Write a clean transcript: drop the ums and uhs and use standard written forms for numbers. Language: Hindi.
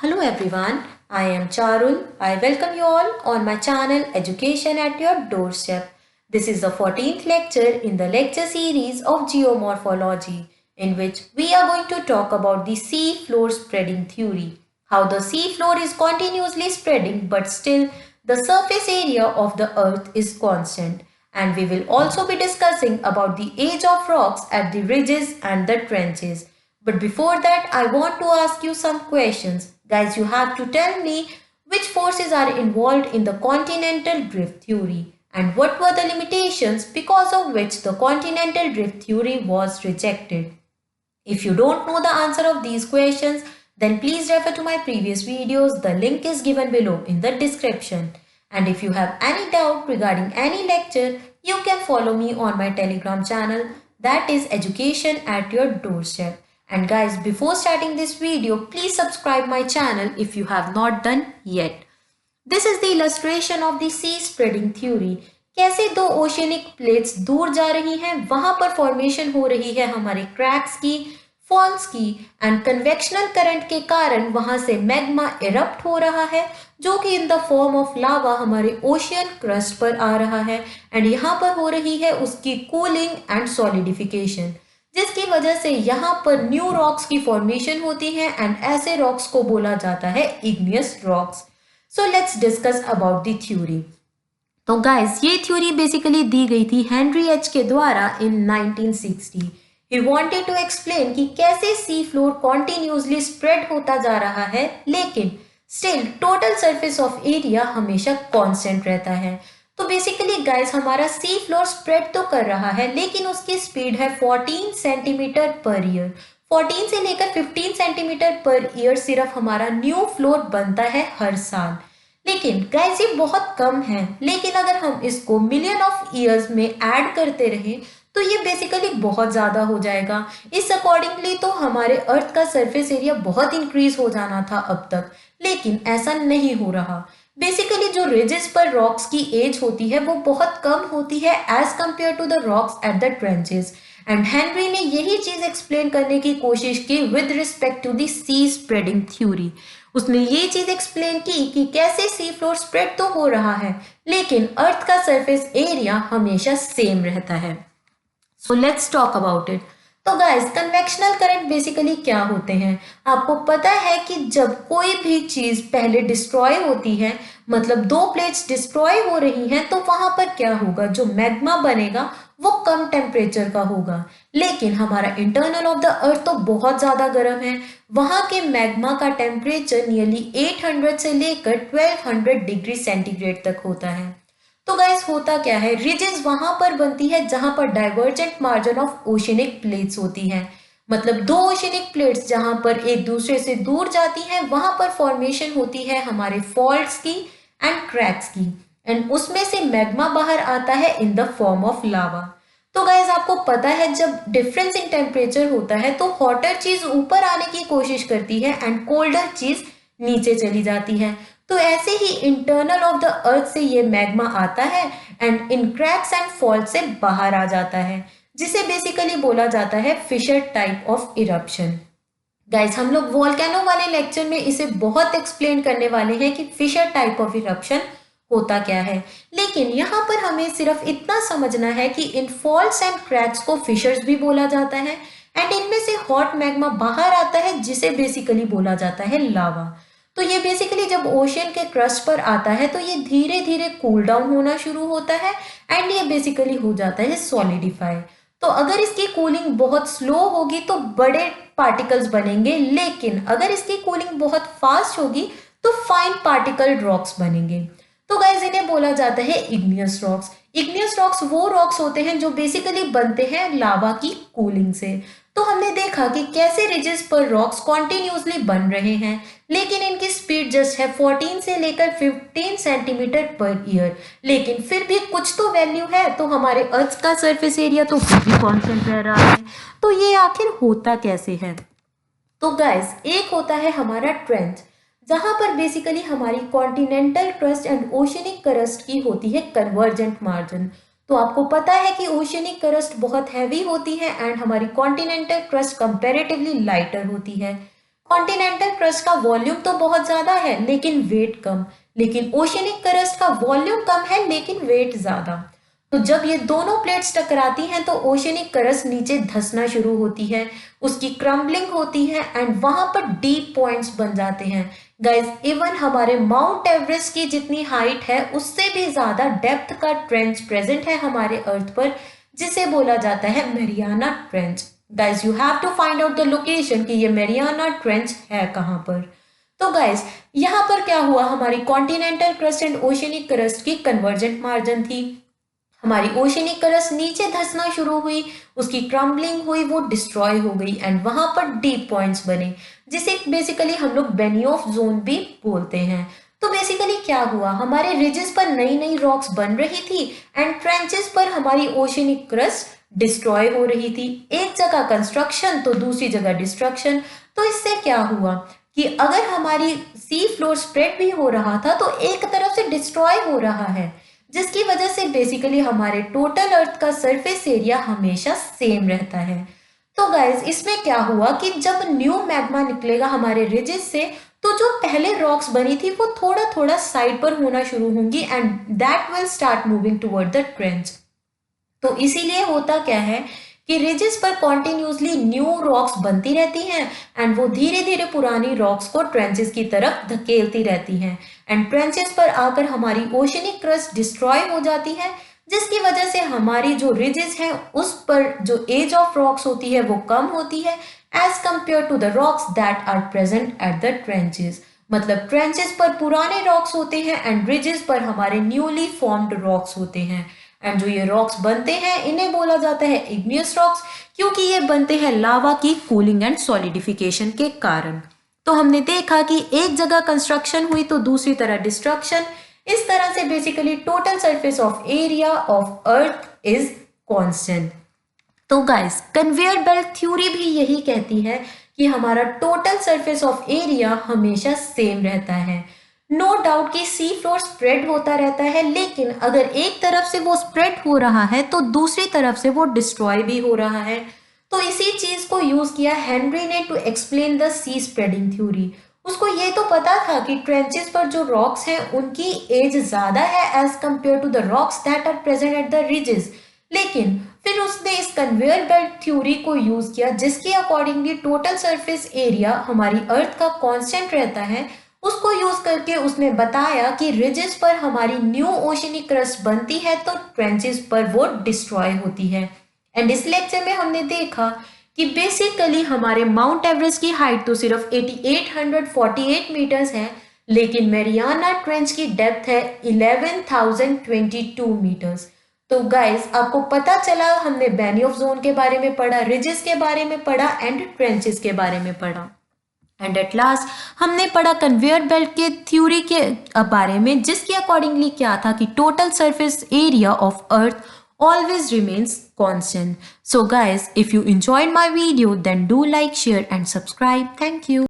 Hello everyone, I am Charul. I welcome you all on my channel Education at Your Doorstep. This is the 14th lecture in the lecture series of Geomorphology, in which we are going to talk about the sea floor spreading theory. How the sea floor is continuously spreading but still the surface area of the earth is constant. And we will also be discussing about the age of rocks at the ridges and the trenches. But before that, I want to ask you some questions. Guys, you have to tell me which forces are involved in the continental drift theory and what were the limitations because of which the continental drift theory was rejected. If you don't know the answer of these questions, then please refer to my previous videos. The link is given below in the description. And if you have any doubt regarding any lecture, you can follow me on my Telegram channel, that is Education at Your Doorstep. And guys, before starting this video, please subscribe my channel if you have not done yet. This is the illustration of the sea spreading theory. कैसे दो ओशियनिक प्लेट्स दूर जा रही हैं, वहां पर फॉर्मेशन हो रही है हमारे क्रैक्स की, फॉल्स की एंड कन्वेक्शनल करंट के कारण वहां से मैग्मा इरप्ट हो रहा है जो कि in the form of lava हमारे ओशियन क्रस्ट पर आ रहा है एंड यहाँ पर हो रही है उसकी कूलिंग एंड सॉलिडिफिकेशन, जिसकी वजह से यहाँ पर न्यू रॉक्स की फॉर्मेशन होती है एंड ऐसे रॉक्स को बोला जाता है igneous rocks. So let's discuss about the theory. तो गाइस, ये थ्योरी बेसिकली दी गई थी हेनरी एच के द्वारा इन 1960. ही वांटेड टू एक्सप्लेन कि कैसे सी फ्लोर कॉन्टिन्यूसली स्प्रेड होता जा रहा है लेकिन still total surface of area हमेशा कांस्टेंट रहता है. तो बेसिकली गाइस, हमारा सी फ्लोर स्प्रेड तो कर रहा है लेकिन उसकी स्पीड है 14 सेंटीमीटर पर ईयर. 14 से लेकर 15 सेंटीमीटर पर ईयर सिर्फ हमारा न्यू फ्लोर बनता है हर साल. लेकिन गाइस, ये बहुत कम है, लेकिन अगर हम इसको मिलियन ऑफ ईयर्स में ऐड करते रहे तो ये बेसिकली बहुत ज़्यादा हो जाएगा. इस अकॉर्डिंगली तो हमारे अर्थ का सरफेस एरिया बहुत इंक्रीज हो जाना था अब तक, लेकिन ऐसा नहीं हो रहा. बेसिकली जो रिजेस पर रॉक्स की एज होती है वो बहुत कम होती है age compare to the rocks at the trenches. And Henry ने यही चीज एक्सप्लेन करने की कोशिश की with respect to the sea spreading theory. उसने ये चीज एक्सप्लेन की कि कैसे सी फ्लोर स्प्रेड तो हो रहा है लेकिन अर्थ का सरफेस एरिया हमेशा सेम रहता है. So let's talk about it. तो गाइस, कन्वेक्शनल करंट बेसिकली क्या होते हैं? आपको पता है कि जब कोई भी चीज पहले डिस्ट्रॉय होती है, मतलब दो प्लेट्स डिस्ट्रॉय हो रही हैं, तो वहां पर क्या होगा, जो मैग्मा बनेगा वो कम टेम्परेचर का होगा. लेकिन हमारा इंटरनल ऑफ द अर्थ तो बहुत ज्यादा गर्म है. वहां के मैग्मा का टेम्परेचर नियरली 800 से लेकर 1200 डिग्री सेंटीग्रेड तक होता है. तो गाइस, होता क्या है, रिजेस वहां पर बनती है जहां पर divergent margin of oceanic plates होती हैं. मतलब दो ओशियनिक प्लेट्स जहां पर एक दूसरे से दूर जाती हैं वहां पर फॉर्मेशन होती है हमारे फॉल्ट्स की एंड क्रैक्स की एंड उसमें से मैग्मा बाहर आता है in the form of lava. तो गाइस, आपको पता है जब डिफरेंस इन टेम्परेचर होता है तो हॉटर चीज ऊपर आने की कोशिश करती है एंड कोल्डर चीज नीचे चली जाती है. तो ऐसे ही इंटरनल ऑफ द अर्थ से ये मैग्मा आता है and in cracks and fault से बाहर आ जाता है, जिसे बेसिकली बोला जाता है fissure type of eruption. Guys, हम लोग वोल्केनो वाले लेक्चर में इसे बहुत एक्सप्लेन करने वाले हैं कि फिशर टाइप ऑफ इरप्शन होता क्या है. लेकिन यहाँ पर हमें सिर्फ इतना समझना है कि इन फॉल्ट्स एंड क्रैक्स को फिशर्स भी बोला जाता है एंड इनमें से हॉट मैग्मा बाहर आता है जिसे बेसिकली बोला जाता है लावा. तो ये बेसिकली जब ओशियन के क्रस्ट पर आता है तो ये धीरे धीरे कूल डाउन होना शुरू होता है एंड ये बेसिकली हो जाता है सॉलिडिफाई. तो अगर इसकी कूलिंग बहुत स्लो होगी तो बड़े पार्टिकल्स बनेंगे, लेकिन अगर इसकी कूलिंग बहुत फास्ट होगी तो फाइन पार्टिकल रॉक्स बनेंगे. तो गाइस, इन्हें बोला जाता है इग्नियस रॉक्स. इग्नियस रॉक्स वो रॉक्स होते हैं जो बेसिकली बनते हैं लावा की कूलिंग से. तो हमने देखा कि कैसे रिजेस पर रॉक्स कॉन्टिन्यूसली बन रहे हैं लेकिन इनकी स्पीड जस्ट है 14 से लेकर 15 सेंटीमीटर पर ईयर. लेकिन फिर भी कुछ तो वैल्यू है, तो हमारे अर्थ का सरफेस एरिया तो फिर भी कांस्टेंट रह रहा है. तो ये आखिर होता कैसे है? तो गाइस, एक होता है हमारा ट्रेंच, जहां पर बेसिकली हमारी continental crust and oceanic crust की होती है कन्वर्जेंट मार्जिन. तो आपको पता है कि ओशियनिक क्रस्ट बहुत हैवी होती है एंड हमारी कॉन्टिनेंटल क्रस्ट कंपैरेटिवली लाइटर होती है. कॉन्टिनेंटल क्रस्ट का वॉल्यूम तो बहुत ज्यादा है लेकिन वेट कम, लेकिन ओशियनिक क्रस्ट का वॉल्यूम कम है लेकिन वेट ज्यादा। तो जब ये दोनों प्लेट्स टकराती हैं तो ओशियनिक क्रस्ट नीचे धंसना शुरू होती है, उसकी क्रम्बलिंग होती है एंड वहां पर डीप पॉइंट्स बन जाते हैं। गाइस, इवन हमारे माउंट एवरेस्ट की जितनी हाइट है उससे भी ज्यादा डेप्थ का ट्रेंच प्रेजेंट है हमारे अर्थ पर, जिसे बोला जाता है Mariana Trench. Guys, you have to find out the location कि ये मैरियाना ट्रेंच है कहां पर। तो गाइस, यहाँ पर क्या हुआ, हमारी continental crust and oceanic crust की कन्वर्जेंट मार्जिन थी। हमारी ओशियनिक क्रस्ट नीचे धंसना शुरू हुई, उसकी क्रम्बलिंग हुई, वो डिस्ट्रॉय हो गई एंड वहां पर डीप पॉइंट्स बने, जिसे बेसिकली हम लोग बेनियोफ जोन भी बोलते हैं। तो बेसिकली क्या हुआ, हमारे रिजेस पर नई नई रॉक्स बन रही थी एंड ट्रेंचेस पर हमारी ओशियनिक क्रस्ट डिस्ट्रॉय हो रही थी। एक जगह कंस्ट्रक्शन तो दूसरी जगह डिस्ट्रक्शन। तो इससे क्या हुआ कि अगर हमारी सी फ्लोर स्प्रेड भी हो रहा था तो एक तरफ से डिस्ट्रॉय हो रहा है, जिसकी वजह से बेसिकली हमारे टोटल अर्थ का सरफेस एरिया हमेशा सेम रहता है। तो गाइज, इसमें क्या हुआ कि जब न्यू मैग्मा निकलेगा हमारे रिजेस से तो जो पहले रॉक्स बनी थी वो थोड़ा थोड़ा साइड पर होना शुरू होंगी and that will start moving toward the trench. तो इसीलिए होता क्या है कि रिजेस पर कॉन्टिन्यूसली न्यू रॉक्स बनती रहती हैं एंड वो धीरे धीरे पुरानी रॉक्स को ट्रेंचेस की तरफ धकेलती रहती हैं एंड ट्रेंचेस पर आकर हमारी ओशियनिक क्रस्ट डिस्ट्रॉय हो जाती है, जिसकी वजह से हमारी जो रिजेस हैं उस पर जो एज ऑफ रॉक्स होती है वो कम होती है age compare to the rocks that are present at the trenches. मतलब ट्रेंचेस पर पुराने रॉक्स होते हैं एंड रिजेस पर हमारे न्यूली फॉर्म्ड रॉक्स होते हैं। एंड जो ये रॉक्स बनते हैं इन्हें बोला जाता है इग्नियस रॉक्स, क्योंकि ये बनते हैं लावा की कूलिंग एंड सॉलिडिफिकेशन के कारण। तो हमने देखा कि एक जगह कंस्ट्रक्शन हुई तो दूसरी तरह डिस्ट्रक्शन। इस तरह से basically total surface of area of earth is constant. तो गाइस, कन्वेयर बेल्ट थ्योरी भी यही कहती है कि हमारा टोटल सरफेस ऑफ एरिया हमेशा सेम रहता है। नो डाउट कि सी फ्लोर स्प्रेड होता रहता है, लेकिन अगर एक तरफ से वो स्प्रेड हो रहा है तो दूसरी तरफ से वो डिस्ट्रॉय भी हो रहा है। तो इसी चीज को यूज किया हेनरी ने to explain the sea spreading theory. उसको ये तो पता था कि ट्रेंचेस पर जो रॉक्स हैं उनकी एज ज्यादा है age compare to the rocks that are present at the ridges, लेकिन फिर उसने इस कन्वेयर बेल्ट थ्योरी को यूज किया जिसके अकॉर्डिंगली टोटल सरफेस एरिया हमारी अर्थ का कांस्टेंट रहता है। उसको यूज करके उसने बताया कि रिजेस पर हमारी न्यू ओशियनिक क्रस्ट बनती है तो ट्रेंचेस पर वो डिस्ट्रॉय होती है। एंड इस लेक्चर में हमने देखा कि बेसिकली हमारे माउंट एवरेस्ट की हाइट तो सिर्फ 8848 मीटर्स है, लेकिन मैरियाना ट्रेंच की डेप्थ है 11,022 मीटर्स। तो गाइस, आपको पता चला, हमने बेनियोफ जोन के बारे में पढ़ा, रिजेस के बारे में पढ़ा एंड ट्रेंचेस के बारे में पढ़ा एंड एट लास्ट हमने पढ़ा कन्वेयर बेल्ट के थ्योरी के बारे में, जिसके अकॉर्डिंगली क्या था कि total surface area of earth always remains constant. So guys, if you enjoyed my video then do like, share and subscribe. Thank you.